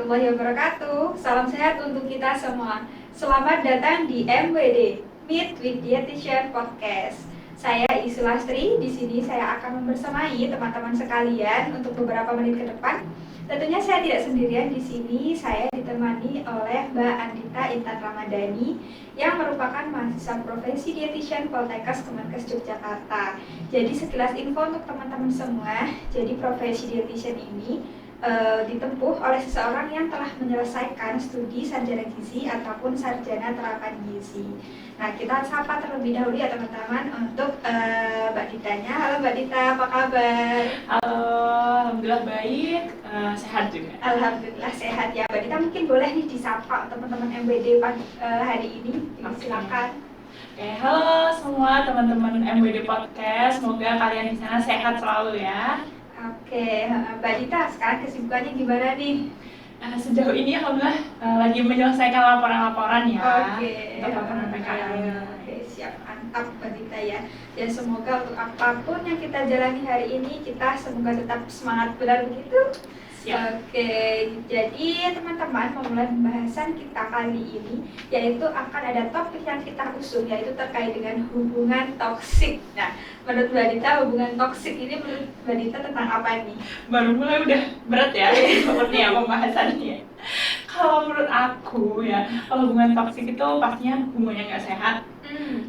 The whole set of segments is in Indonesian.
warahmatullahi wabarakatuh. Salam sehat untuk kita semua. Selamat datang di MWD Meet with Dietitian Podcast. Saya Isu Lastri. Di sini saya akan membersamai teman-teman sekalian untuk beberapa menit ke depan. Tentunya saya tidak sendirian di sini. Saya ditemani oleh Mbak Andita Intan Ramadhani yang merupakan mahasiswa profesi dietitian Poltekkes Kemenkes Yogyakarta. Jadi sekilas info untuk teman-teman semua. Jadi profesi dietitian ini ditempuh oleh seseorang yang telah menyelesaikan studi sarjana gizi ataupun sarjana terapan gizi. Nah, kita sapa terlebih dahulu ya teman-teman untuk Mbak Ditanya. Halo Mbak Dita, apa kabar? Halo, alhamdulillah baik, sehat juga. Alhamdulillah sehat ya Mbak Dita. Mungkin boleh nih disapa teman-teman MWD hari ini. Silakan. Oke, halo semua teman-teman MWD Podcast. Semoga kalian di sana sehat selalu ya. Oke, Mbak Dita, sekarang kesibukannya gimana nih? Sejauh ini alhamdulillah lagi menyelesaikan laporan-laporan ya. Oke, untuk laporan PKL. Oke, siap, mantap Mbak Dita ya. Dan semoga untuk apapun yang kita jalani hari ini, kita semoga tetap semangat, benar begitu? Siap. Oke, jadi teman-teman memulai pembahasan kita kali ini, yaitu akan ada topik yang kita usung, yaitu terkait dengan hubungan toksik. Nah, menurut Mbak Dita, hubungan toksik ini menurut Mbak Dita tentang apa nih? Baru mulai udah berat ya sepertinya pembahasannya. Kalau menurut aku ya, kalau hubungan toksik itu pastinya hubungannya nggak sehat,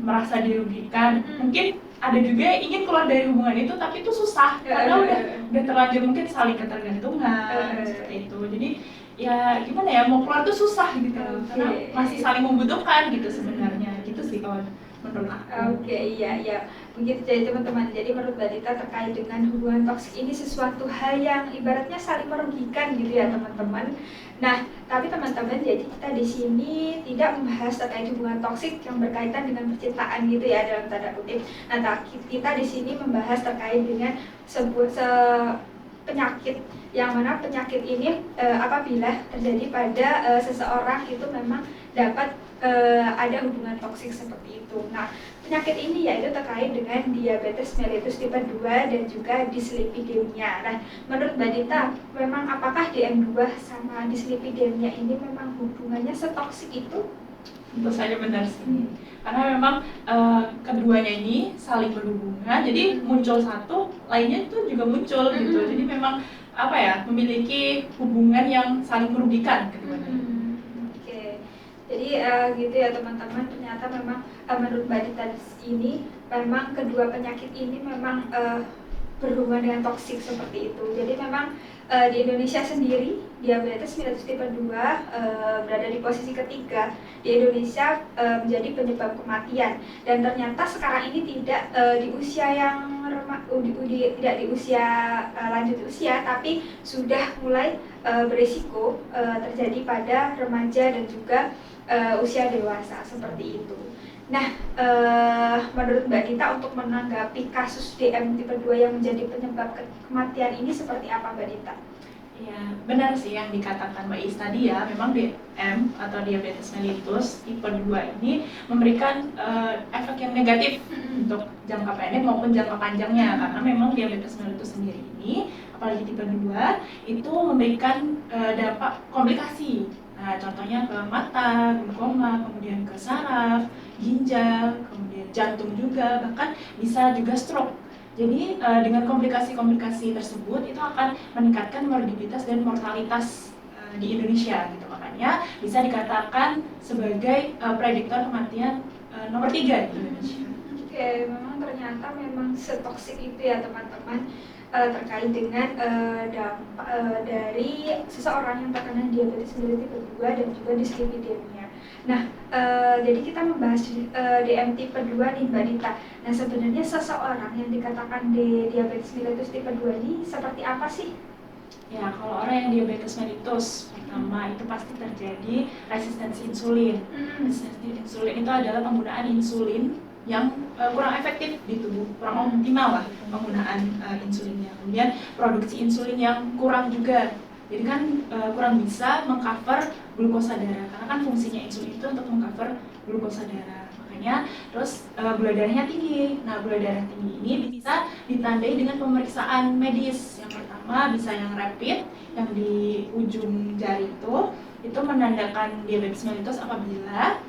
merasa dirugikan. Mungkin ada juga yang ingin keluar dari hubungan itu tapi itu susah karena udah terlanjur mungkin saling ketergantungan seperti itu. Jadi ya gimana ya, mau keluar tuh susah gitu karena masih saling membutuhkan gitu sebenarnya. Gitu sih kalau menurut aku. Oke, iya. Begitu jadi teman-teman. Jadi menurut Mbak Dita terkait dengan hubungan toksik ini sesuatu hal yang ibaratnya saling merugikan gitu ya teman-teman. Nah, tapi teman-teman, jadi kita di sini tidak membahas terkait hubungan toksik yang berkaitan dengan percintaan gitu ya dalam tanda kutip. Nah, kita di sini membahas terkait dengan sebuah penyakit yang mana penyakit ini apabila terjadi pada seseorang itu memang dapat ada hubungan toksik seperti itu. Nah, penyakit ini yaitu terkait dengan diabetes mellitus tipe 2 dan juga dyslipidemia. Nah, menurut Mbak Dita, memang apakah DM2 sama dyslipidemia ini memang hubungannya setoksik itu? Tentu saja benar sih. Karena memang keduanya ini saling berhubungan, jadi muncul satu, lainnya itu juga muncul gitu. Jadi memang apa ya, memiliki hubungan yang saling merugikan keduanya. Jadi gitu ya teman-teman, ternyata memang menurut Mbak Dita ini memang kedua penyakit ini memang berhubungan dengan toksik seperti itu. Jadi memang di Indonesia sendiri diabetes mellitus tipe 2 berada di posisi ketiga di Indonesia menjadi penyebab kematian, dan ternyata sekarang ini tidak di usia yang tidak di usia lanjut usia, tapi sudah mulai berisiko terjadi pada remaja dan juga usia dewasa seperti itu. Nah, menurut Mbak Dita untuk menanggapi kasus DM tipe 2 yang menjadi penyebab kematian ini seperti apa Mbak Dita? Ya, benar sih yang dikatakan Mbak Is tadi ya, memang DM atau diabetes mellitus tipe 2 ini memberikan efek yang negatif untuk jangka pendek maupun jangka panjangnya, karena memang diabetes mellitus sendiri ini, apalagi tipe 2, itu memberikan dampak komplikasi. Nah, contohnya ke mata, glaukoma, kemudian ke saraf, ginjal, kemudian jantung juga, bahkan bisa juga stroke. Jadi dengan komplikasi-komplikasi tersebut itu akan meningkatkan morbiditas dan mortalitas di Indonesia gitu. Makanya bisa dikatakan sebagai prediktor kematian nomor 3 di Indonesia. Oke, memang ternyata memang setoksik itu ya teman-teman, terkait dengan dampak dari seseorang yang terkena diabetes mellitus tipe 2 dan juga dyslipidemia. Nah, jadi kita membahas DM tipe 2 nih Mbak Dita. Nah, sebenarnya seseorang yang dikatakan diabetes mellitus tipe 2 ini seperti apa sih? Ya, kalau orang yang diabetes mellitus pertama itu pasti terjadi resistensi insulin. Resistensi insulin itu adalah penggunaan insulin yang kurang efektif di tubuh, kurang optimal lah penggunaan insulinnya. Kemudian produksi insulin yang kurang juga, jadi kan kurang bisa mengcover glukosa darah, karena kan fungsinya insulin itu untuk mengcover glukosa darah. Makanya terus gula darahnya tinggi. Nah, gula darah tinggi ini bisa ditandai dengan pemeriksaan medis yang pertama pertama bisa yang rapid, yang di ujung jari itu menandakan diabetes mellitus apabila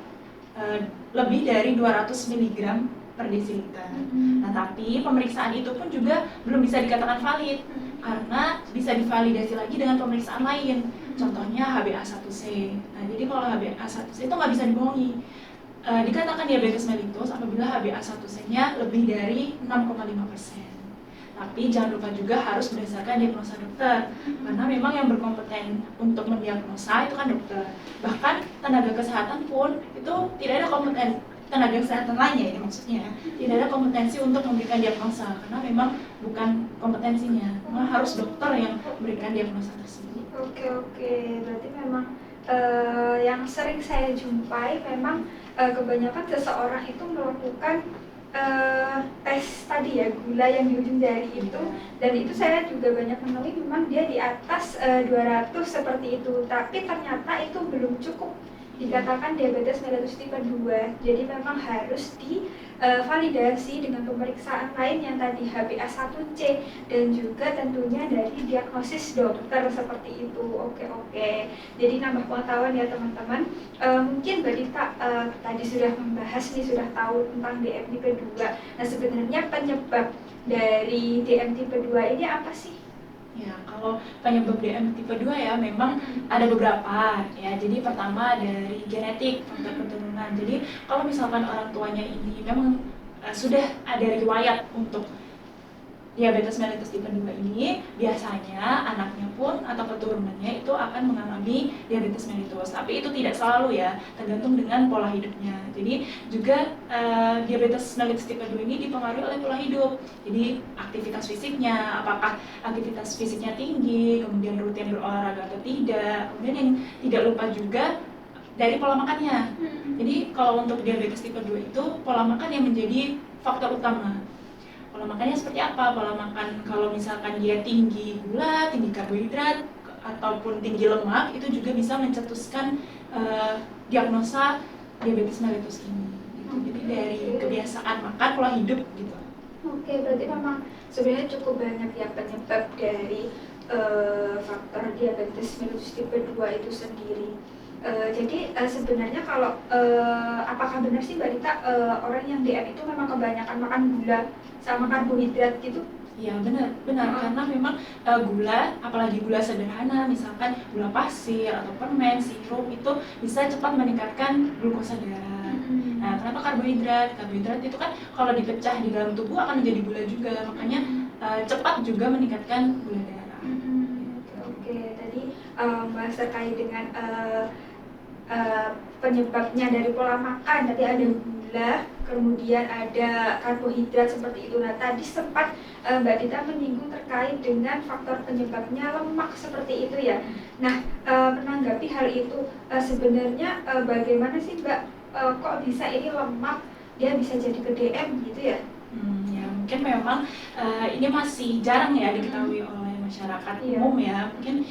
lebih dari 200 mg per desiliter. Nah, tapi pemeriksaan itu pun juga belum bisa dikatakan valid karena bisa divalidasi lagi dengan pemeriksaan lain. Contohnya HbA1c. Nah, jadi kalau HbA1c itu nggak bisa dibohongi. Dikatakan diabetes mellitus apabila HbA1c-nya lebih dari 6,5%. Tapi jangan lupa juga harus berdasarkan diagnosa dokter, karena memang yang berkompeten untuk mendiagnosa itu kan dokter. Bahkan tenaga kesehatan pun itu tidak ada kompeten, tenaga kesehatan lainnya ini maksudnya, tidak ada kompetensi untuk memberikan diagnosa, karena memang bukan kompetensinya, memang harus dokter yang memberikan diagnosa tersebut. Oke, berarti memang yang sering saya jumpai memang kebanyakan seseorang itu melakukan tes tadi ya, gula yang di ujung jari itu, dan itu saya juga banyak menemui memang dia di atas 200 seperti itu, tapi ternyata itu belum cukup dikatakan diabetes mellitus tipe 2. Jadi memang harus divalidasi dengan pemeriksaan lain yang tadi HbA1c dan juga tentunya dari diagnosis dokter seperti itu. Oke. Jadi nambah pengetahuan ya teman-teman. Mungkin Mbak Dita tadi sudah membahas nih, sudah tahu tentang DM tipe 2. Nah, sebenarnya penyebab dari DM tipe 2 ini apa sih? Ya, kalau penyebab DM tipe 2 ya memang ada beberapa ya. Jadi pertama dari genetik, faktor keturunan. Jadi kalau misalkan orang tuanya ini memang sudah ada riwayat untuk diabetes mellitus tipe 2 ini, biasanya anaknya pun atau keturunannya itu akan mengalami diabetes mellitus. Tapi itu tidak selalu ya, tergantung dengan pola hidupnya. Jadi juga diabetes mellitus tipe 2 ini dipengaruhi oleh pola hidup. Jadi aktivitas fisiknya, apakah aktivitas fisiknya tinggi, kemudian rutin berolahraga atau tidak. Kemudian yang tidak lupa juga dari pola makannya. Jadi kalau untuk diabetes tipe 2 itu pola makan yang menjadi faktor utama. Pola makannya seperti apa? Pola makan kalau misalkan dia tinggi gula, tinggi karbohidrat, ataupun tinggi lemak, itu juga bisa mencetuskan diagnosa diabetes mellitus ini. Gitu. Jadi dari kebiasaan makan, pola hidup gitu. Oke, berarti memang sebenarnya cukup banyak ya penyebab dari faktor diabetes mellitus tipe 2 itu sendiri. Jadi sebenarnya kalau apakah benar sih Mbak Dita orang yang DM itu memang kebanyakan makan gula sama karbohidrat gitu? Ya benar karena memang gula, apalagi gula sederhana, misalkan gula pasir atau permen, sirup itu bisa cepat meningkatkan glukosa darah. Nah, kenapa karbohidrat? Karbohidrat itu kan kalau dipecah di dalam tubuh akan menjadi gula juga, makanya cepat juga meningkatkan gula darah. Oke, tadi bahas terkait dengan penyebabnya dari pola makan. Tadi ada gula, kemudian ada karbohidrat seperti itu. Nah, tadi sempat Mbak Dita menyinggung terkait dengan faktor penyebabnya lemak seperti itu ya. Nah, menanggapi hal itu sebenarnya bagaimana sih Mbak, kok bisa ini lemak dia bisa jadi ke DM gitu ya? Ya mungkin memang ini masih jarang ya diketahui oleh masyarakat umum ya. Mungkin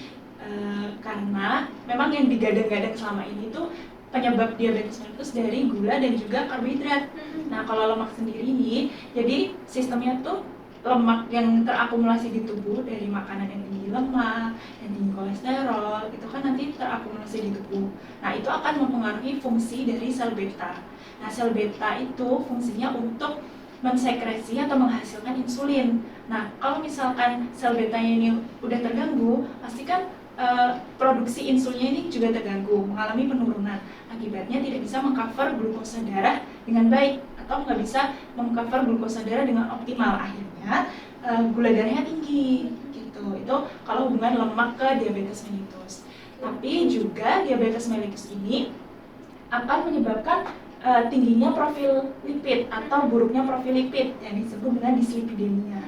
karena memang yang digadang-gadang selama ini tuh penyebab diabetes mellitus dari gula dan juga karbohidrat. Nah, kalau lemak sendiri nih, jadi sistemnya tuh lemak yang terakumulasi di tubuh dari makanan yang tinggi lemak, yang tinggi kolesterol, itu kan nanti terakumulasi di tubuh. Nah, itu akan mempengaruhi fungsi dari sel beta. Nah, sel beta itu fungsinya untuk mensekresi atau menghasilkan insulin. Nah, kalau misalkan sel betanya ini udah terganggu, pasti kan produksi insulinnya ini juga terganggu, mengalami penurunan. Akibatnya tidak bisa mengcover glukosa darah dengan baik atau nggak bisa mengcover glukosa darah dengan optimal. Akhirnya gula darahnya tinggi gitu. Itu kalau hubungan lemak ke diabetes mellitus. Tapi juga diabetes mellitus ini akan menyebabkan tingginya profil lipid atau buruknya profil lipid yang disebut dengan dislipidemia.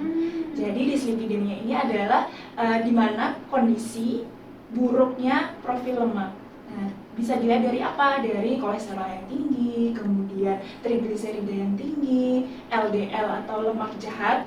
Jadi dislipidemia ini adalah di mana kondisi buruknya profil lemak. Nah, bisa dilihat dari apa? Dari kolesterol yang tinggi, kemudian trigliserida yang tinggi, LDL atau lemak jahat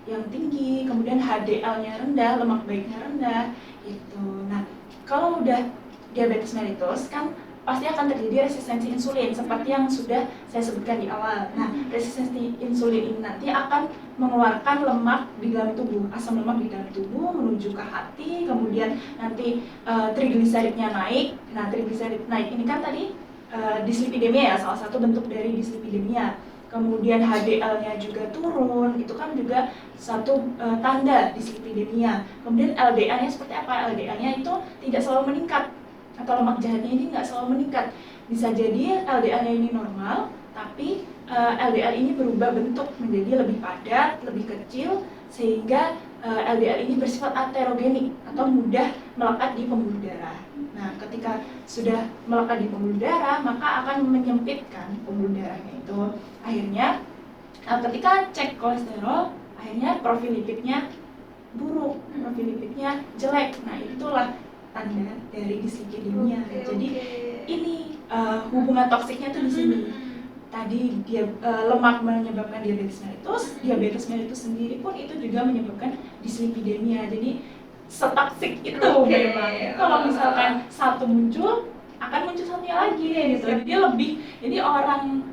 yang tinggi, kemudian HDL-nya rendah, lemak baiknya rendah, gitu. Nah, kalau udah diabetes mellitus kan pasti akan terjadi resistensi insulin seperti yang sudah saya sebutkan di awal. Nah, resistensi insulin ini nanti akan mengeluarkan lemak di dalam tubuh, asam lemak di dalam tubuh menuju ke hati, kemudian nanti trigliseridnya naik. Nah, trigliserid naik ini kan tadi dislipidemia ya, salah satu bentuk dari dislipidemia. Kemudian HDL-nya juga turun, itu kan juga satu tanda dislipidemia. Kemudian LDL-nya seperti apa? LDL-nya itu tidak selalu meningkat, atau lemak jahatnya ini nggak selalu meningkat. Bisa jadi LDL-nya ini normal, tapi LDL ini berubah bentuk menjadi lebih padat, lebih kecil, sehingga LDL ini bersifat aterogenik atau mudah melekat di pembuluh darah. Nah, ketika sudah melekat di pembuluh darah, maka akan menyempitkan pembuluh darahnya itu. Akhirnya, ketika cek kolesterol, akhirnya profil lipidnya buruk, profil lipidnya jelek. Nah, itulah tanda dari dislipidemia. Jadi ini hubungan toksiknya tuh di sini. Tadi dia lemak menyebabkan diabetes mellitus sendiri pun itu juga menyebabkan dislipidemia. Jadi setoksik itu memang. Kalau misalkan satu muncul, akan muncul satunya lagi gitu. Jadi orang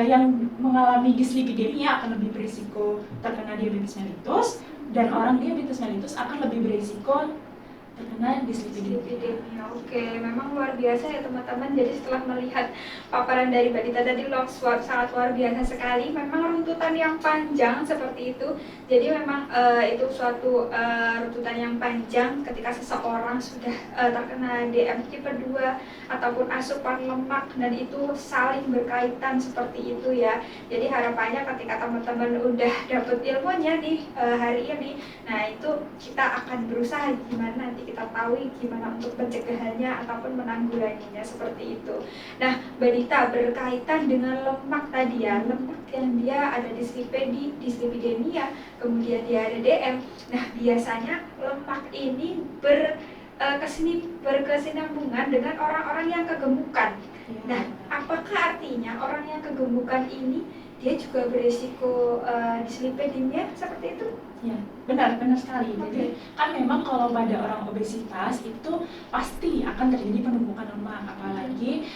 yang mengalami dislipidemia akan lebih berisiko terkena diabetes mellitus, dan orang diabetes mellitus akan lebih berisiko terkena dislipidemia. Oke, memang luar biasa ya teman-teman. Jadi setelah melihat paparan dari Mbak Dita tadi sangat luar biasa sekali. Memang runtutan yang panjang seperti itu. Jadi memang itu suatu runtutan yang panjang ketika seseorang sudah terkena DM tipe 2 ataupun asupan lemak, dan itu saling berkaitan seperti itu ya. Jadi harapannya ketika teman-teman udah dapet ilmunya nih hari ini, nah itu kita akan berusaha gimana nanti kita tahu gimana untuk pencegahannya ataupun menanggulanginya seperti itu. Nah, Mbak Dita, berkaitan dengan lemak tadi ya, lemak yang dia ada dislipidemia, kemudian dia ada DM. Nah, biasanya lemak ini berkesinambungan dengan orang-orang yang kegemukan. Nah, apakah artinya orang yang kegemukan ini dia juga berisiko dislipidemia seperti itu? Ya, benar sekali. Jadi kan memang kalau pada orang obesitas itu pasti akan terjadi penumpukan lemak, apalagi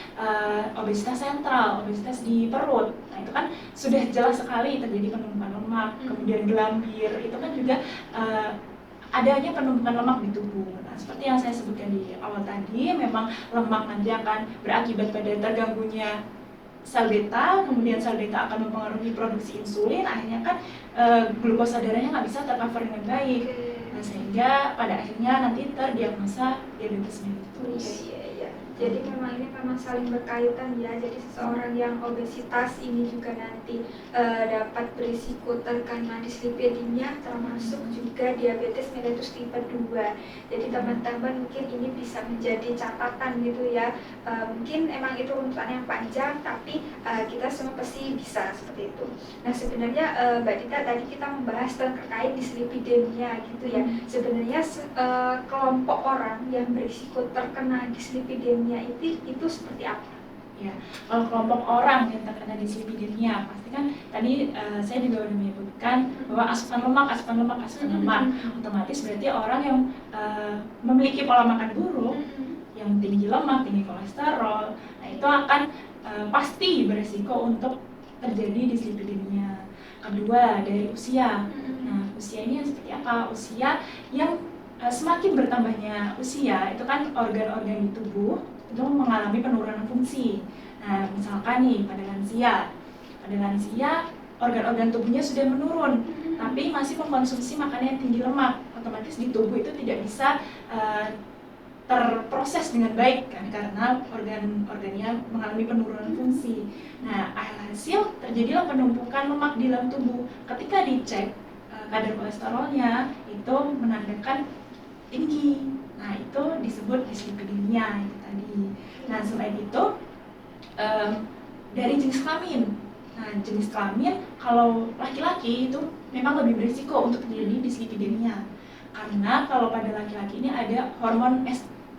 obesitas sentral, obesitas di perut. Nah, itu kan sudah jelas sekali terjadi penumpukan lemak. Kemudian gelambir, itu kan juga adanya penumpukan lemak di tubuh. Nah, seperti yang saya sebutkan di awal tadi, memang lemak nanti akan berakibat pada terganggunya sel beta, kemudian sel beta akan mempengaruhi produksi insulin, akhirnya kan glukosa darahnya nggak bisa tercover dengan baik. Nah, sehingga pada akhirnya nanti terdiagnosa diabetes mellitus. Iya. Jadi memang ini saling berkaitan ya. Jadi seseorang yang obesitas ini juga nanti dapat berisiko terkena dislipidemia, termasuk juga diabetes mellitus tipe 2. Jadi teman-teman mungkin ini bisa menjadi catatan gitu ya. Mungkin emang itu runtutan yang panjang, tapi kita semua pasti bisa seperti itu. Nah, sebenarnya Mbak Dita tadi kita membahas terkait dislipidemia gitu ya. Sebenarnya kelompok orang yang berisiko terkena dislipidemia itu seperti apa? Ya, kalau kelompok orang yang terkena dislipidemia, pasti kan tadi saya juga sudah menyebutkan bahwa asupan lemak, otomatis berarti orang yang memiliki pola makan buruk, yang tinggi lemak, tinggi kolesterol, nah itu akan pasti beresiko untuk terjadi dislipidemia. Kedua, dari usia. Nah, usia ini seperti apa? Usia yang semakin bertambahnya usia, itu kan organ-organ di tubuh itu mengalami penurunan fungsi. Nah, misalkan nih pada lansia organ-organ tubuhnya sudah menurun, tapi masih mengkonsumsi makanan yang tinggi lemak, otomatis di tubuh itu tidak bisa terproses dengan baik kan, karena organ-organnya mengalami penurunan fungsi. Nah, alhasil terjadilah penumpukan lemak di dalam tubuh. Ketika dicek kadar kolesterolnya itu menandakan tinggi. Nah, itu disebut dislipidemia itu tadi. Nah, selain itu dari jenis kelamin. Nah, jenis kelamin kalau laki-laki itu memang lebih berisiko untuk terjadi dislipidemia. Karena kalau pada laki-laki ini ada hormon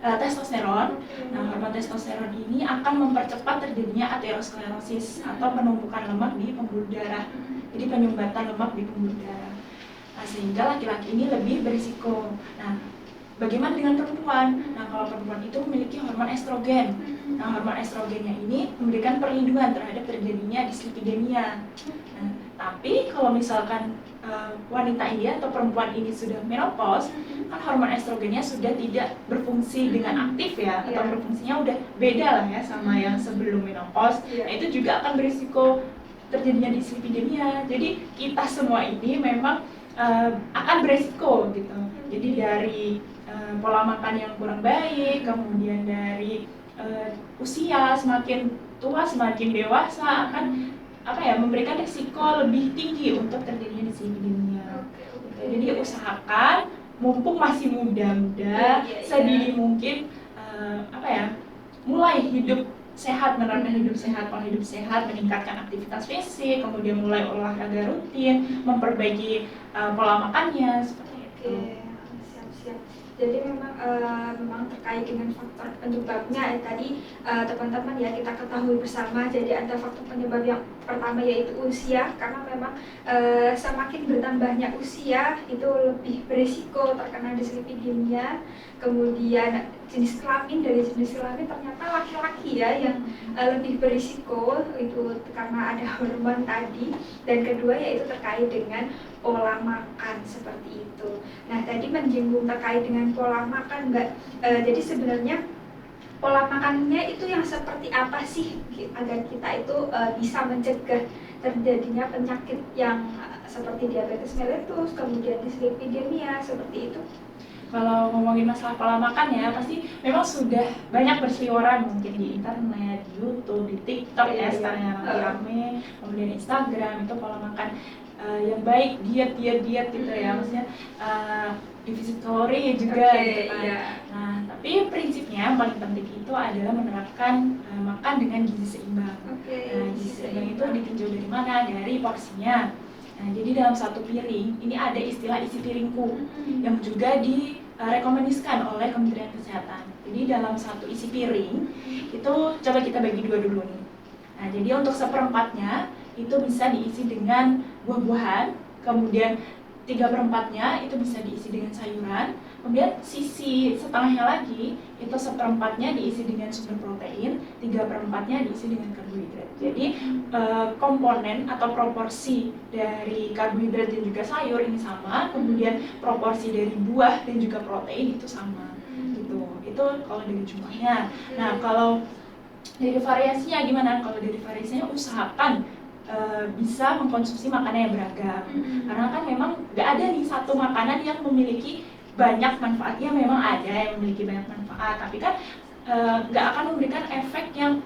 testosteron. Nah, hormon testosteron ini akan mempercepat terjadinya aterosklerosis atau penumpukan lemak di pembuluh darah. Jadi penyumbatan lemak di pembuluh darah. Nah, sehingga laki-laki ini lebih berisiko. Nah, bagaimana dengan perempuan? Nah, kalau perempuan itu memiliki hormon estrogen. Nah, hormon estrogennya ini memberikan perlindungan terhadap terjadinya dislipidemia. Nah, tapi kalau misalkan wanita ini atau perempuan ini sudah menopause, kan hormon estrogennya sudah tidak berfungsi dengan aktif ya, atau berfungsinya udah beda lah ya sama yang sebelum menopause. Nah, itu juga akan berisiko terjadinya dislipidemia. Jadi kita semua ini memang akan beresiko gitu. Jadi dari pola makan yang kurang baik, kemudian dari usia semakin tua semakin dewasa akan memberikan risiko lebih tinggi untuk terjadinya dislipidemia. Jadi usahakan mumpung masih muda-muda, sedini mungkin mulai hidup sehat, menerapkan hidup sehat, pola hidup sehat, meningkatkan aktivitas fisik, kemudian mulai olahraga rutin, memperbaiki pola makannya seperti itu. Siap-siap. Jadi memang terkait dengan faktor penyebabnya tadi teman-teman ya kita ketahui bersama. Jadi ada faktor penyebab yang pertama yaitu usia, karena memang semakin bertambahnya usia itu lebih berisiko terkena dislipidemia. Kemudian jenis kelamin, dari jenis kelamin ternyata laki-laki ya yang lebih berisiko itu karena ada hormon tadi. Dan kedua yaitu terkait dengan pola makan seperti itu. Nah, tadi menyinggung terkait dengan pola makan, Mbak. Jadi sebenarnya pola makannya itu yang seperti apa sih agar kita itu bisa mencegah terjadinya penyakit yang seperti diabetes mellitus, kemudian dislipidemia seperti itu? Kalau ngomongin masalah pola makan ya, pasti memang sudah banyak berseliweran mungkin di internet, di YouTube, di TikTok ya sekarang yang lagi rame, kemudian Instagram itu pola makan yang baik, diet gitu ya, maksudnya defisit kalori juga gitu kan. Nah, tapi prinsipnya yang paling penting itu adalah menerapkan makan dengan gizi seimbang. Nah, gizi seimbang itu ditinjau dari mana? Dari porsinya. Nah, jadi dalam satu piring, ini ada istilah isi piringku yang juga direkomendasikan oleh Kementerian Kesehatan. Jadi dalam satu isi piring, itu coba kita bagi dua dulu nih. Nah, jadi untuk seperempatnya itu bisa diisi dengan buah-buahan, kemudian 3/4-nya itu bisa diisi dengan sayuran, kemudian sisi setengahnya lagi itu seperempatnya diisi dengan sumber protein, 3/4-nya diisi dengan karbohidrat. Jadi komponen atau proporsi dari karbohidrat dan juga sayur ini sama, kemudian proporsi dari buah dan juga protein itu sama gitu. Itu kalau dari jumlahnya. Nah, kalau dari variasinya gimana? Kalau dari variasinya usahakan bisa mengkonsumsi makanan yang beragam, karena kan memang nggak ada nih satu makanan yang memiliki banyak manfaatnya. Memang ada yang memiliki banyak manfaat, tapi kan nggak akan memberikan efek yang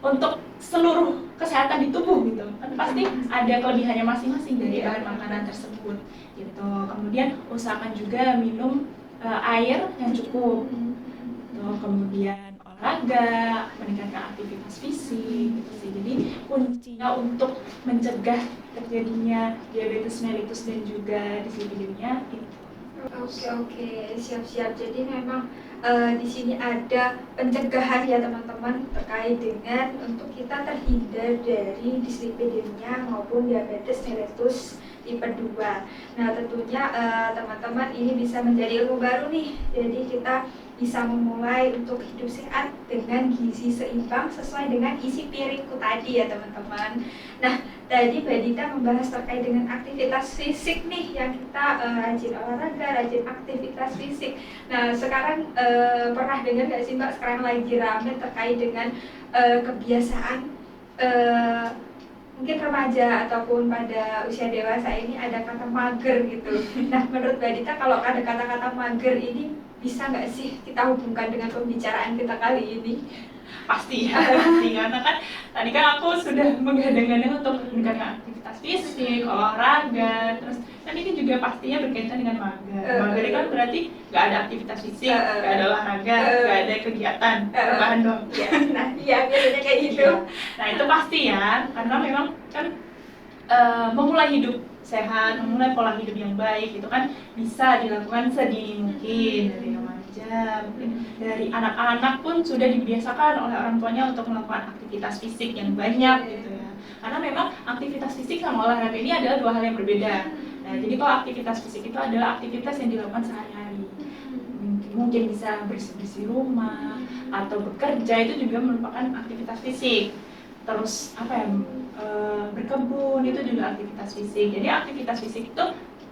untuk seluruh kesehatan di tubuh gitu. Kan pasti ada kelebihannya masing-masing dari bahan makanan tersebut gitu. Kemudian usahakan juga minum air yang cukup gitu. Kemudian olahraga, meningkatkan aktivitas fisik gitu sih. Jadi kuncinya untuk mencegah terjadinya diabetes mellitus dan juga dislipidemia itu. Oke, siap-siap. Jadi memang di sini ada pencegahan ya teman-teman terkait dengan untuk kita terhindar dari dislipidemia maupun diabetes mellitus tipe 2. Nah, tentunya teman-teman ini bisa menjadi ilmu baru nih. Jadi kita bisa memulai untuk hidup sehat dengan gizi seimbang sesuai dengan isi piringku tadi ya teman-teman. Nah, tadi Mbak Dita membahas terkait dengan aktivitas fisik nih, yang kita rajin olahraga, rajin aktivitas fisik. Nah, sekarang pernah dengar nggak sih Mbak, sekarang lagi rame terkait dengan kebiasaan mungkin remaja ataupun pada usia dewasa ini ada kata mager gitu. Nah, menurut Mbak Dita kalau ada kata-kata mager ini bisa nggak sih kita hubungkan dengan pembicaraan kita kali ini? Pasti ya, pasti, karena kan tadi kan aku sudah menggadang-gadang untuk meningkatkan aktivitas fisik, olahraga, terus kan ini juga pastinya berkaitan dengan mager. Mager kan berarti nggak ada aktivitas fisik, nggak ada olahraga, nggak ada kegiatan, tambahan dong. Nah, iya biasanya kayak gitu. Nah, itu pasti ya, karena memang kan memulai hidup sehat, memulai pola hidup yang baik itu kan bisa dilakukan sedini mungkin dari remaja, mungkin dari anak-anak pun sudah dibiasakan oleh orang tuanya untuk melakukan aktivitas fisik yang banyak gitu ya. Karena memang aktivitas fisik sama olahraga ini adalah dua hal yang berbeda. Nah, jadi kalau aktivitas fisik itu adalah aktivitas yang dilakukan sehari-hari. mungkin bisa bersih-bersih rumah atau bekerja, itu juga merupakan aktivitas fisik. Terus berkebun itu juga aktivitas fisik. Jadi aktivitas fisik itu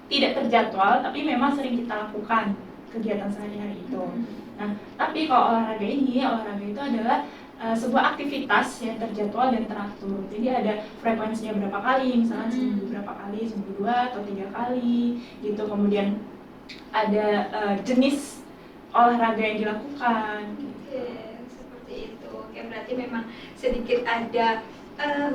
tidak terjadwal, tapi memang sering kita lakukan kegiatan sehari-hari itu. Nah, tapi kalau olahraga itu adalah sebuah aktivitas yang terjadwal dan teratur. Jadi ada frekuensinya berapa kali, misalnya seminggu berapa kali, seminggu 2 atau 3 kali gitu. Kemudian ada jenis olahraga yang dilakukan. Oke, seperti itu. Oke, berarti memang sedikit ada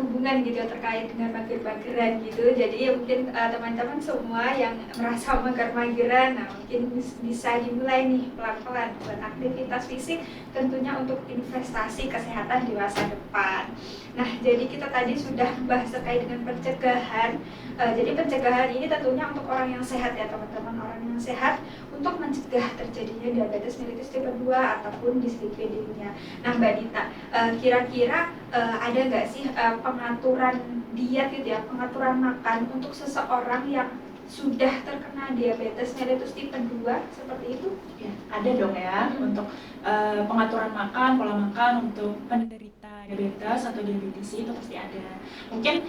hubungan gitu terkait dengan mager-mageran gitu. Jadi ya mungkin teman-teman semua yang merasa mager-mageran, nah mungkin bisa dimulai nih pelan-pelan buat aktivitas fisik, tentunya untuk investasi kesehatan di masa depan. Nah, jadi kita tadi sudah bahas terkait dengan pencegahan. Jadi pencegahan ini tentunya untuk orang yang sehat ya teman-teman, orang yang sehat untuk mencegah terjadinya diabetes mellitus tipe 2 ataupun dislipidemia. Nah, Mbak Dita, kira-kira ada nggak sih pengaturan diet gitu ya, pengaturan makan untuk seseorang yang sudah terkena diabetes mellitus tipe 2 seperti itu? Ya, ada dong ya untuk pengaturan makan, pola makan untuk penderita diabetes atau diabetes itu pasti ada. Mungkin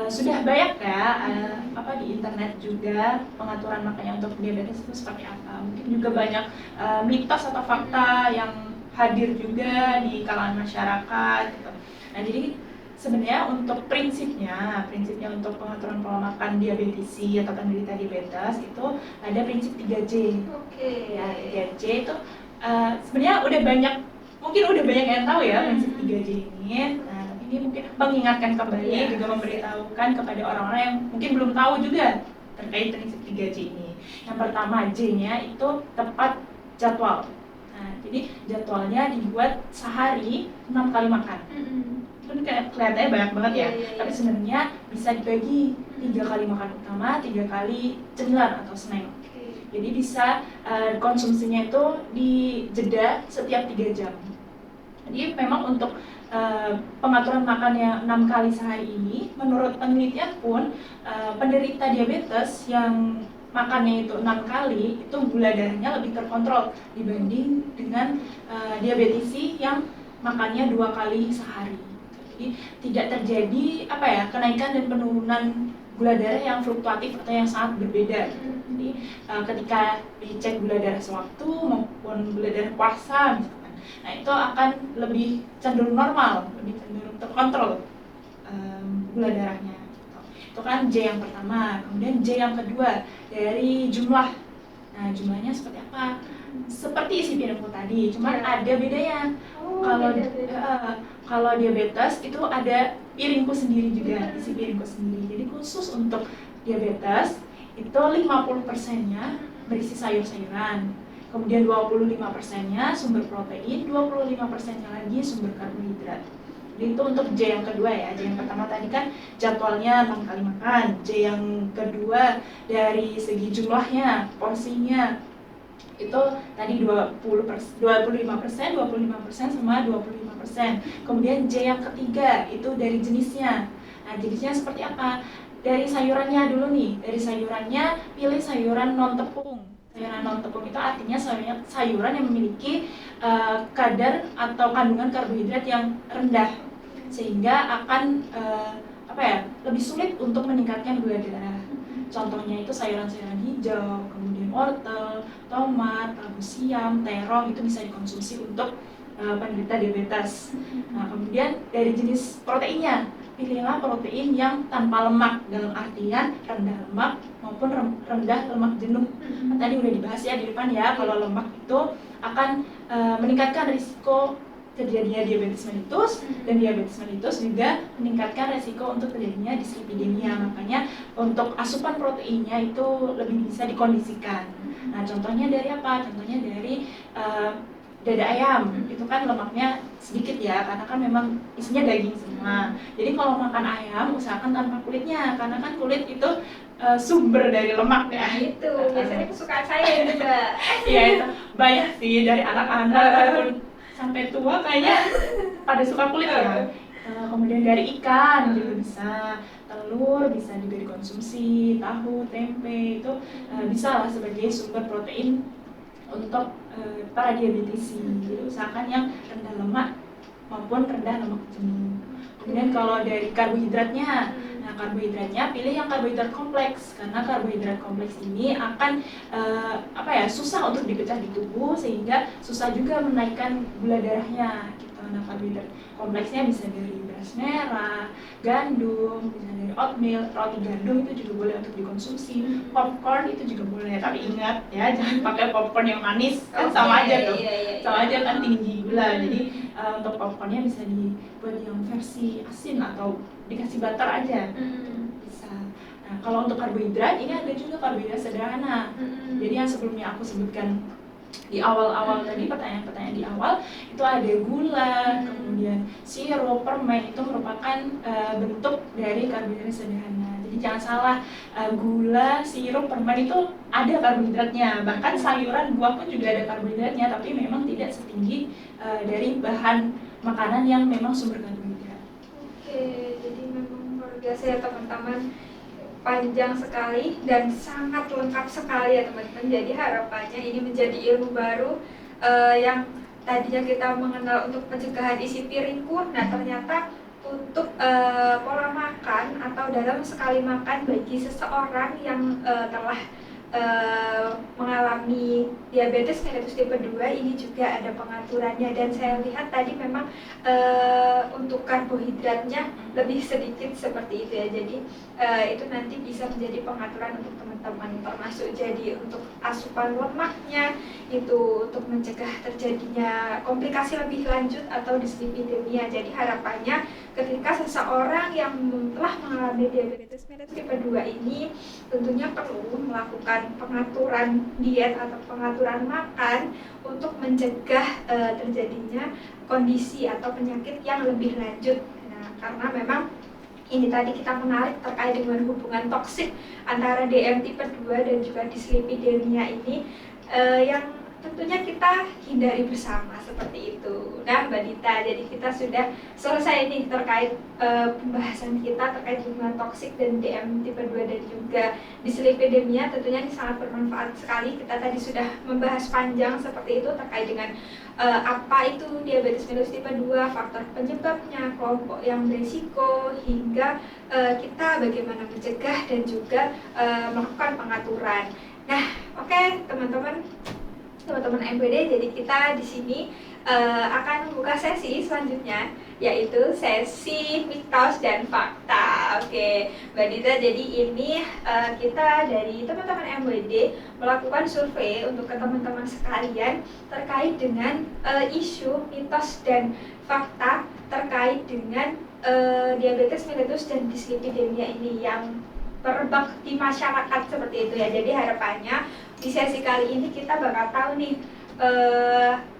sudah banyak ya di internet juga pengaturan makannya untuk diabetes itu seperti apa. Mungkin juga banyak mitos atau fakta yang hadir juga di kalangan masyarakat gitu. Nah, jadi sebenarnya untuk prinsipnya untuk pengaturan pola makan diabetesi atau penderita diabetes itu ada prinsip 3J. Oke. Ya, 3J itu sebenarnya udah banyak yang tahu ya prinsip 3J ini. Nah, ini mungkin mengingatkan kembali, juga memberitahukan kepada orang-orang yang mungkin belum tahu juga terkait prinsip 3J ini. Yang pertama, J-nya itu tepat jadwal. Nah, jadi jadwalnya dibuat sehari 6 kali makan. Kan kelihatannya banyak banget ya, tapi sebenarnya bisa dibagi 3 kali makan utama, 3 kali cemilan atau snack. Jadi bisa konsumsinya itu di jeda setiap 3 jam. Jadi memang untuk pengaturan makannya 6 kali sehari ini, menurut penelitian pun penderita diabetes yang makannya itu 6 kali, itu gula darahnya lebih terkontrol dibanding dengan diabetesi yang makannya 2 kali sehari. Jadi tidak terjadi kenaikan dan penurunan gula darah yang fluktuatif atau yang sangat berbeda. Jadi ketika dicek gula darah sewaktu maupun gula darah puasa misalkan, nah itu akan lebih cenderung normal, lebih cenderung terkontrol gula darahnya. Itu kan J yang pertama. Kemudian J yang kedua dari jumlah. Nah, jumlahnya seperti apa? Seperti isi piringku tadi, cuman ada bedanya. Kalau diabetes itu ada piringku sendiri juga, isi piringku sendiri. Jadi khusus untuk diabetes itu 50%-nya berisi sayur-sayuran. Kemudian 25%-nya sumber protein, 25%-nya lagi sumber karbohidrat. Jadi itu untuk J yang kedua ya. J yang pertama tadi kan jadwalnya 6 kali makan. J yang kedua dari segi jumlahnya, porsinya itu tadi 25% sama 25%. Kemudian J yang ketiga itu dari jenisnya. Nah, jenisnya seperti apa? Dari sayurannya dulu nih. Dari sayurannya pilih sayuran non tepung. Sayuran non tepung itu artinya sayuran yang memiliki kadar atau kandungan karbohidrat yang rendah, sehingga akan lebih sulit untuk meningkatkan gula darah. Contohnya itu sayuran-sayuran hijau, kemudian wortel, tomat, labu siam, terong, itu bisa dikonsumsi untuk penderita diabetes. Nah, kemudian dari jenis proteinnya, pilihlah protein yang tanpa lemak, dalam artian rendah lemak maupun rendah lemak jenuh. Tadi udah dibahas ya di depan ya, kalau lemak itu akan meningkatkan risiko terjadinya diabetes mellitus, dan diabetes mellitus juga meningkatkan resiko untuk terjadinya dislipidemia. Makanya untuk asupan proteinnya itu lebih bisa dikondisikan. Nah, contohnya dari apa? Contohnya dari dada ayam. Itu kan lemaknya sedikit ya, karena kan memang isinya daging semua. Jadi kalau makan ayam usahakan tanpa kulitnya, karena kan kulit itu sumber dari lemak ya. Itu biasanya kesukaan saya juga. Iya, itu banyak sih dari anak-anak ataupun sampai tua kayaknya pada suka kulit ya. Kemudian dari ikan juga bisa, telur bisa juga dikonsumsi, tahu, tempe itu bisa lah sebagai sumber protein untuk para diabetisi. Jadi usahakan yang rendah lemak maupun rendah lemak jenuh. Kemudian kalau dari karbohidratnya, nah karbohidratnya pilih yang karbohidrat kompleks, karena karbohidrat kompleks ini akan susah untuk dipecah di tubuh, sehingga susah juga menaikkan gula darahnya gitu. Nah karbohidrat kompleksnya bisa dari beras merah, gandum, bisa dari oatmeal, roti gandum itu juga boleh untuk dikonsumsi, popcorn itu juga boleh, tapi ingat ya jangan pakai popcorn yang manis, kan sama aja tuh, sama aja kan tinggi gula. Jadi untuk popcornnya bisa dibuat yang versi asin atau dikasih butter aja, bisa. Nah kalau untuk karbohidrat ini ada juga karbohidrat sederhana. Jadi yang sebelumnya aku sebutkan di awal-awal tadi, pertanyaan-pertanyaan di awal itu ada gula, kemudian sirup, permen, itu merupakan bentuk dari karbohidrat sederhana. Jadi jangan salah, gula, sirup, permen itu ada karbohidratnya, bahkan sayuran, buah pun juga ada karbohidratnya, tapi memang tidak setinggi dari bahan makanan yang memang sumber karbohidrat. Oke, jadi memang luar biasa ya teman-teman, panjang sekali dan sangat lengkap sekali ya teman-teman. Jadi harapannya ini menjadi ilmu baru yang tadinya kita mengenal untuk pencegahan isi piringku, nah ternyata untuk pola makan atau dalam sekali makan bagi seseorang yang telah mengalami diabetes mellitus tipe 2 ini juga ada pengaturannya, dan saya lihat tadi memang untuk karbohidratnya lebih sedikit seperti itu ya. Jadi itu nanti bisa menjadi pengaturan untuk teman-teman, termasuk jadi untuk asupan lemaknya itu untuk mencegah terjadinya komplikasi lebih lanjut atau dislipidemia. Jadi harapannya ketika seseorang yang telah mengalami diabetes mellitus tipe 2 ini tentunya perlu melakukan pengaturan diet atau pengaturan makan untuk mencegah terjadinya kondisi atau penyakit yang lebih lanjut. Nah, karena memang ini tadi kita menarik terkait dengan hubungan toksik antara DM tipe 2 dan juga dislipidemia ini yang tentunya kita hindari bersama seperti itu. Nah Mbak Dita, jadi kita sudah selesai nih terkait pembahasan kita terkait hubungan toksik dan DM tipe 2 dan juga dislipidemia. Tentunya ini sangat bermanfaat sekali. Kita tadi sudah membahas panjang seperti itu terkait dengan apa itu diabetes mellitus tipe 2, faktor penyebabnya, kelompok yang berisiko, hingga kita bagaimana mencegah dan juga melakukan pengaturan. Nah, oke teman-teman MPD, jadi kita di sini akan membuka sesi selanjutnya, yaitu sesi mitos dan fakta. Oke, Mbak Dita, jadi ini kita dari teman-teman MWD melakukan survei untuk ke teman-teman sekalian terkait dengan isu mitos dan fakta terkait dengan diabetes mellitus dan dislipidemia ini yang merebak di masyarakat seperti itu ya. Jadi harapannya di sesi kali ini kita bakal tahu nih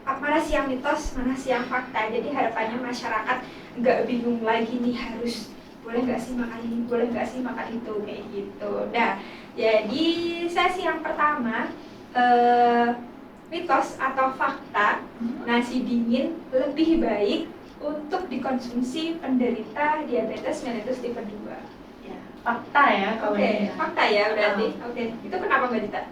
mana sih yang mitos, mana sih yang fakta. Jadi harapannya masyarakat nggak bingung lagi nih harus boleh nggak sih makan ini, boleh nggak sih makan itu, kayak gitu. Nah, jadi sesi yang pertama mitos atau fakta, nasi dingin lebih baik untuk dikonsumsi penderita diabetes mellitus tipe 2. Fakta ya kalau ini. Fakta ya berarti. Itu kenapa Mbak Dita?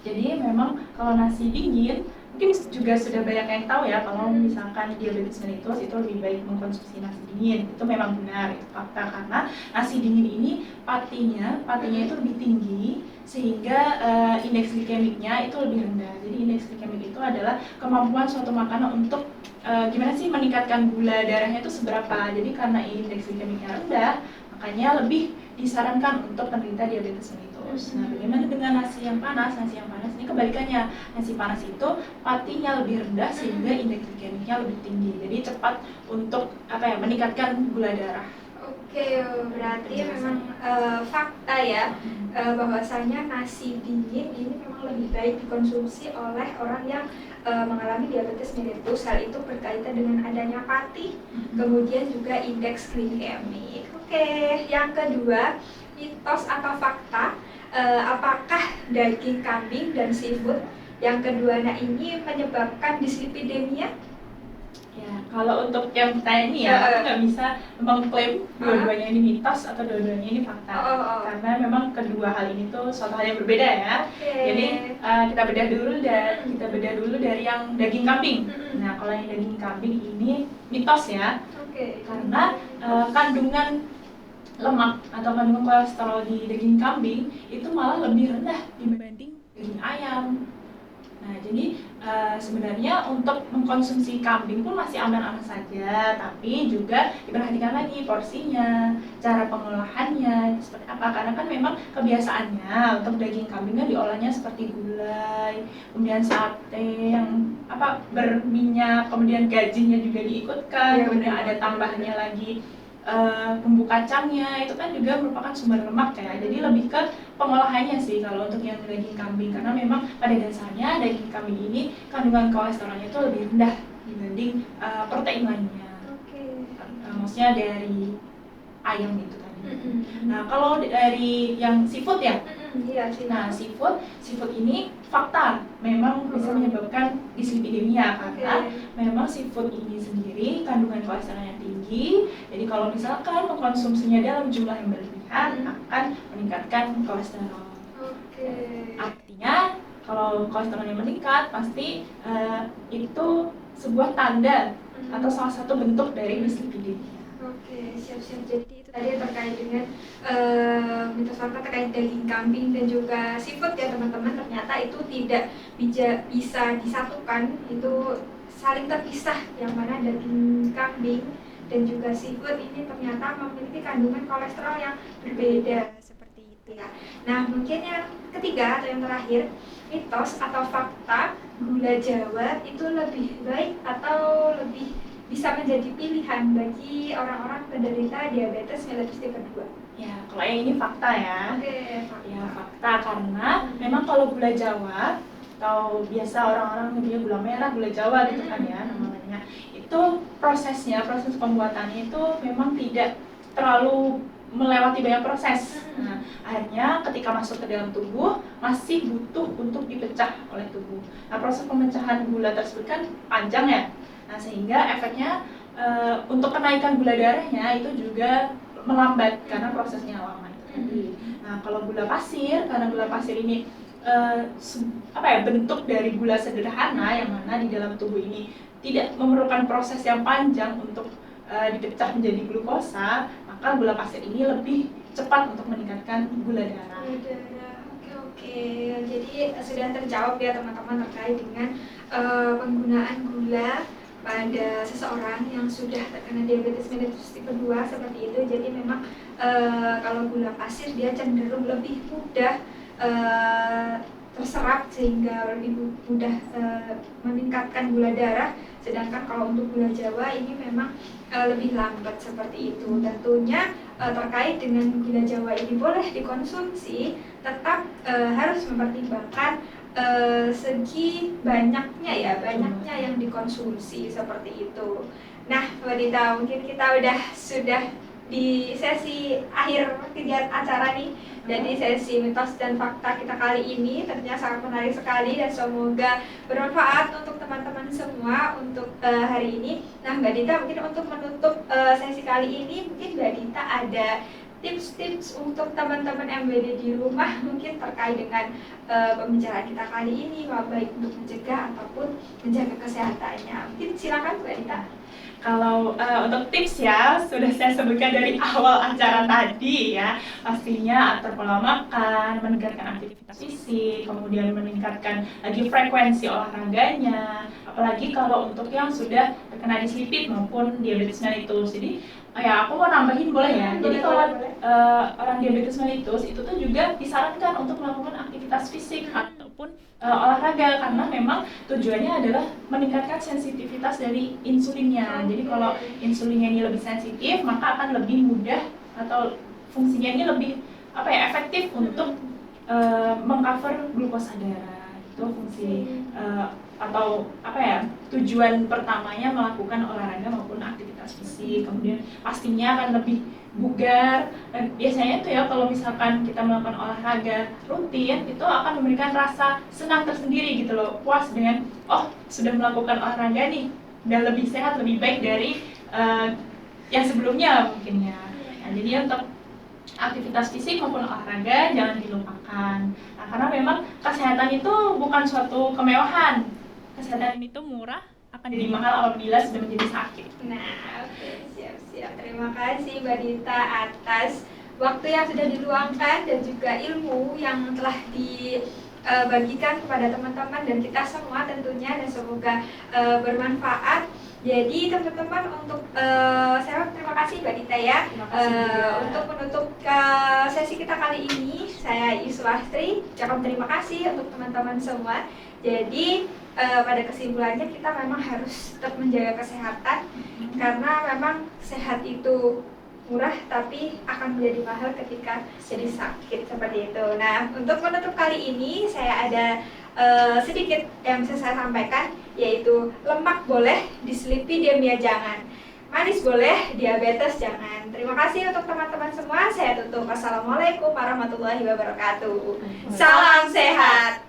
Jadi memang kalau nasi dingin, mungkin juga sudah banyak yang tahu ya kalau misalkan diabetes mellitus itu lebih baik mengkonsumsi nasi dingin. Itu memang benar, itu fakta, karena nasi dingin ini patinya itu lebih tinggi sehingga indeks glikemiknya itu lebih rendah. Jadi indeks glikemik itu adalah kemampuan suatu makanan untuk gimana sih meningkatkan gula darahnya itu seberapa. Jadi karena indeks glikemiknya rendah, makanya lebih disarankan untuk penderita diabetes mellitus. Nah, bagaimana dengan nasi yang panas? Nasi yang panas ini kebalikannya. Nasi panas itu patinya lebih rendah sehingga indeks glikemiknya lebih tinggi. Jadi cepat untuk meningkatkan gula darah. Oke, berarti memang fakta ya bahwasanya nasi dingin ini memang lebih baik dikonsumsi oleh orang yang mengalami diabetes mellitus. Hal itu berkaitan dengan adanya pati, kemudian juga indeks glikemik. Oke, yang kedua, mitos atau fakta, apakah daging kambing dan seafood yang kedua ini menyebabkan dislipidemia? Ya, kalau untuk yang pertanyaan ini ya, aku nggak bisa mengklaim dua-duanya ini mitos atau dua-duanya ini fakta. Karena memang kedua hal ini tuh suatu hal yang berbeda ya. Jadi kita bedah dulu dari yang daging kambing. Nah, kalau yang daging kambing ini mitos ya. Karena kandungan lemak atau kandungan kolesterol di daging kambing itu malah lebih rendah dibanding daging ayam. Nah, jadi sebenarnya untuk mengkonsumsi kambing pun masih aman-aman saja, tapi juga diperhatikan lagi porsinya, cara pengolahannya seperti apa. Karena kan memang kebiasaannya untuk daging kambing kan diolahnya seperti gulai, kemudian sate yang berminyak, kemudian gajinya juga diikutkan, kemudian ada tambahannya lagi bumbu kacangnya, itu kan juga merupakan sumber lemak ya. Jadi lebih ke pengolahannya sih kalau untuk yang daging kambing, karena memang pada dasarnya daging kambing ini kandungan kolesterolnya itu lebih rendah dibanding protein lainnya. Maksudnya dari ayam itu tadi. Nah, kalau dari yang seafood ya, nah seafood ini fakta memang bisa menyebabkan dislipidemia karena memang seafood ini sendiri kandungan kolesterolnya tinggi. Jadi kalau misalkan mengkonsumsinya dalam jumlah yang berlebihan akan meningkatkan kolesterol. Artinya kalau kolesterolnya meningkat pasti itu sebuah tanda atau salah satu bentuk dari dislipidemia. Siap-siap. Jadi itu tadi terkait dengan mitos fakta terkait daging kambing dan juga seafood ya teman-teman. Ternyata itu tidak bisa disatukan, itu saling terpisah, yang mana daging kambing dan juga seafood ini ternyata memiliki kandungan kolesterol yang berbeda seperti itu ya. Nah, mungkin yang ketiga atau yang terakhir, mitos atau fakta gula Jawa itu lebih baik atau lebih bisa menjadi pilihan bagi orang-orang penderita diabetes mellitus tipe 2. Ya, kalau yang ini fakta ya. Fakta. Ya, fakta karena memang kalau gula Jawa atau biasa orang-orang menyebutnya gula merah, gula Jawa gitu kan ya namanya. Itu proses pembuatannya itu memang tidak terlalu melewati banyak proses. Nah, akhirnya ketika masuk ke dalam tubuh masih butuh untuk dipecah oleh tubuh. Nah, proses pemecahan gula tersebut kan panjang ya. Nah, sehingga efeknya untuk kenaikan gula darahnya itu juga melambat karena prosesnya lama itu tadi. Nah, kalau gula pasir, karena gula pasir ini bentuk dari gula sederhana yang mana di dalam tubuh ini tidak memerlukan proses yang panjang untuk dipecah menjadi glukosa, maka gula pasir ini lebih cepat untuk meningkatkan gula darah. Jadi sudah terjawab ya teman-teman terkait dengan penggunaan gula pada seseorang yang sudah terkena diabetes mellitus tipe 2 seperti itu. Jadi memang kalau gula pasir dia cenderung lebih mudah terserap sehingga lebih mudah meningkatkan gula darah, sedangkan kalau untuk gula Jawa ini memang lebih lambat seperti itu. Tentunya terkait dengan gula Jawa ini boleh dikonsumsi, tetap harus mempertimbangkan segi banyaknya yang dikonsumsi seperti itu. Nah, Mbak Dita, mungkin kita sudah di sesi akhir kegiatan acara nih. Jadi sesi mitos dan fakta kita kali ini tentunya sangat menarik sekali dan semoga bermanfaat untuk teman-teman semua untuk hari ini. Nah, Mbak Dita, mungkin untuk menutup sesi kali ini, mungkin Mbak Dita ada tips-tips untuk teman-teman MBD di rumah mungkin terkait dengan pembicaraan kita kali ini, baik untuk mencegah ataupun menjaga kesehatannya. Mungkin silakan Mbak Dita. Kalau untuk tips ya, sudah saya sebutkan dari awal acara tadi ya. Pastinya atur pola makan, meningkatkan aktivitas fisik, kemudian meningkatkan lagi frekuensi olahraganya. Apalagi kalau untuk yang sudah terkena dislipid maupun diabetes mellitus. Jadi ya aku mau nambahin boleh ya. Jadi kalau orang diabetes mellitus itu tuh juga disarankan untuk melakukan aktivitas fisik ataupun olahraga, karena memang tujuannya adalah meningkatkan sensitivitas dari insulinnya. Jadi kalau insulinnya ini lebih sensitif, maka akan lebih mudah atau fungsinya ini lebih efektif untuk mengcover glukosa darah. Itu fungsi atau tujuan pertamanya melakukan olahraga maupun aktivitas fisik. Kemudian pastinya akan lebih bugar, dan biasanya itu ya kalau misalkan kita melakukan olahraga rutin itu akan memberikan rasa senang tersendiri gitu loh, puas dengan sudah melakukan olahraga nih, dan lebih sehat, lebih baik dari yang sebelumnya mungkin ya. Nah, jadi untuk aktivitas fisik maupun olahraga jangan dilupakan. Nah, karena memang kesehatan itu bukan suatu kemewahan. Kesehatan itu murah, akan jadi mahal apabila sudah menjadi sakit. Nah, oke, siap-siap. Terima kasih Mbak Dita atas waktu yang sudah diluangkan dan juga ilmu yang telah dibagikan kepada teman-teman dan kita semua tentunya, dan semoga bermanfaat. Jadi teman-teman, untuk saya terima kasih Mbak Dita ya. Untuk menutup sesi kita kali ini, saya Yuswastri ucapkan terima kasih untuk teman-teman semua. Jadi pada kesimpulannya kita memang harus tetap menjaga kesehatan, karena memang sehat itu murah tapi akan menjadi mahal ketika jadi sakit, seperti itu. Nah, untuk menutup kali ini saya ada sedikit yang bisa saya sampaikan, yaitu lemak boleh, dislipidemia jangan, manis boleh, diabetes jangan. Terima kasih untuk teman-teman semua. Saya tutup. Wassalamualaikum warahmatullahi wabarakatuh. Salam sehat.